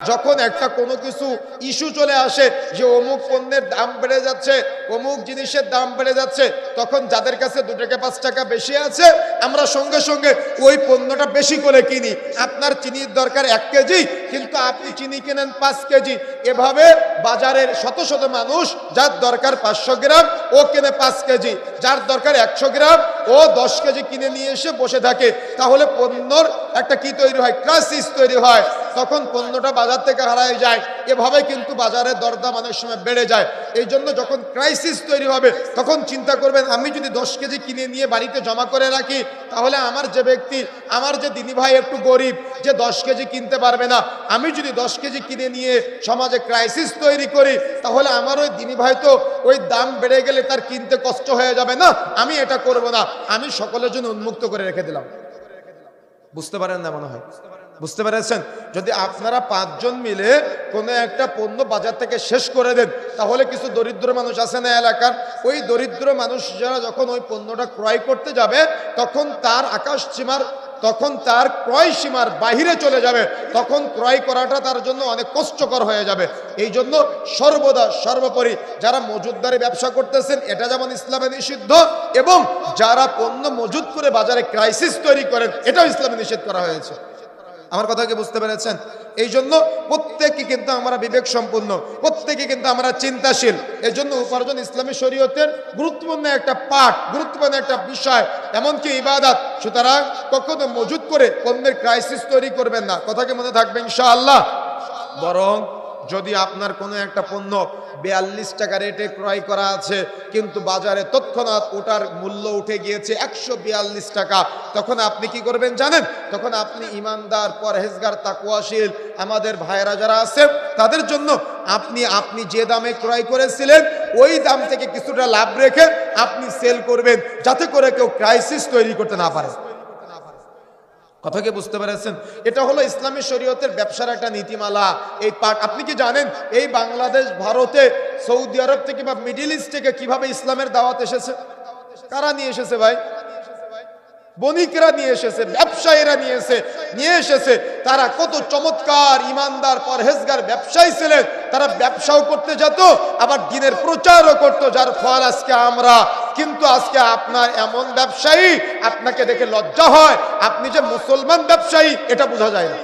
যখন একটা কোনো কিছু ইস্যু চলে আসে যে অমুক পণ্যের দাম বেড়ে যাচ্ছে, অমুক জিনিসের দাম বেড়ে যাচ্ছে, তখন যাদের কাছে 2 টাকা 5 টাকা বেশি আছে আমরা সঙ্গে সঙ্গে ওই পণ্যটা বেশি করে কিনি। আপনার চিনির দরকার 1 কেজি, কিন্তু আপনি চিনি কেনেন 5 কেজি। এভাবে বাজারের শত শত মানুষ যার দরকার 500 গ্রাম ও কেনে 5 কেজি, যার দরকার 100 গ্রাম ও 10 কেজি কিনে নিয়ে এসে বসে থাকে। তাহলে পণ্যর একটা কি তৈরি হয়? ক্রাইসিস তৈরি হয়। তখন পণ্যটা বাজার থেকে হারায় যায়। এভাবে কিন্তু বাজারের দরদাম অনেক সময় বেড়ে যায়। এই জন্য যখন ক্রাইসিস তৈরি হবে তখন চিন্তা করবেন, আমি যদি 10 কেজি কিনে নিয়ে বাড়িতে জমা করে রাখি, তাহলে আমার যে ব্যক্তি, আমার যে দিনী ভাই একটু গরিব, যে 10 কেজি কিনতে পারবে না, আমি যদি 10 কেজি কিনে নিয়ে সমাজে ক্রাইসিস তৈরি করি, তাহলে আমার ওই দিনী ভাই তো ওই দাম বেড়ে গেলে তার কিনতে কষ্ট হয়ে যাবে না। আমি এটা করব না, আমি সকলের জন্য উন্মুক্ত করে রেখে দিলাম। বুঝতে পারেন না মনে হয়? বুঝতে পেরেছেন? যদি আপনারা 5 জন মিলে কোনো একটা পণ্য বাজার থেকে শেষ করে দেন, তাহলে কিছু দরিদ্র মানুষ আছে না এলাকার, ওই দরিদ্র মানুষ যারা যখন ওই পণ্যটা ক্রয় করতে যাবে, তখন তার আকাশ সীমার, তখন তার ক্রয় সীমার বাহিরে চলে যাবে, তখন ক্রয় করাটা তার জন্য অনেক কষ্টকর হয়ে যাবে। এই জন্য সর্বদা সর্বোপরি যারা মজুতদারি ব্যবসা করতেছেন, এটা যেমন ইসলামে নিষিদ্ধ, এবং যারা পণ্য মজুত করে বাজারে ক্রাইসিস তৈরি করেন, এটাও ইসলামে নিষেধ করা হয়েছে। আমার কথা কি বুঝতে পেরেছেন? এই জন্য প্রত্যেকে কিন্তু আমরা বিবেক সম্পন্ন, প্রত্যেকে কিন্তু আমরা চিন্তাশীল। এই জন্য উপার্জন ইসলামী শরীয়তের গুরুত্বপূর্ণ একটা পাঠ, গুরুত্বপূর্ণ একটা বিষয়, এমনকি ইবাদত। সুতরাং কখনো মজুত করে পণ্যের ক্রাইসিস তৈরি করবেন না। কথা কি মনে থাকবে ইনশাআল্লাহ? বরং যদি আপনার কোনো একটা পণ্য 42 টাকা রেটে ক্রয় করা আছে, কিন্তু বাজারে তৎক্ষণাৎ ওটার মূল্য উঠে গিয়েছে 142 টাকা, তখন আপনি কি করবেন জানেন? তখন আপনি ইমানদার, পরহেজগার, তাকওয়াশীল আমাদের ভাইয়েরা যারা আছে, তাদের জন্য আপনি যে দামে ক্রয় করেছিলেন ওই দাম থেকে কিছুটা লাভ রেখে আপনি সেল করবেন, যাতে করে কেউ ক্রাইসিস তৈরি করতে না পারে। কথা কি বুঝতে পেরেছেন? এটা হলো ইসলামী শরীয়তের ব্যবসার একটা নীতিমালা। এই পাঠ আপনি কি জানেন? এই বাংলাদেশ, ভারতে, সৌদি আরব থেকে বা মিডল ইস্ট থেকে কিভাবে ইসলামের দাওয়াত এসেছে? কারা নিয়ে এসেছে ভাই? বণিকরা নিয়ে এসেছে, ব্যবসায়ীরা নিয়ে এসেছে। তারা কত চমৎকার, ইমানদার, পরহেজগার ব্যবসায়ী ছিলেন। তারা ব্যবসাও করতে যেত, আবার দ্বীনের প্রচারও করতো, যার ফল আজকে আমরা। কিন্তু আজকে আপনার এমন ব্যবসায়ী, আপনাকে দেখে লজ্জা হয়, আপনি যে মুসলমান ব্যবসায়ী এটা বোঝা যায় না।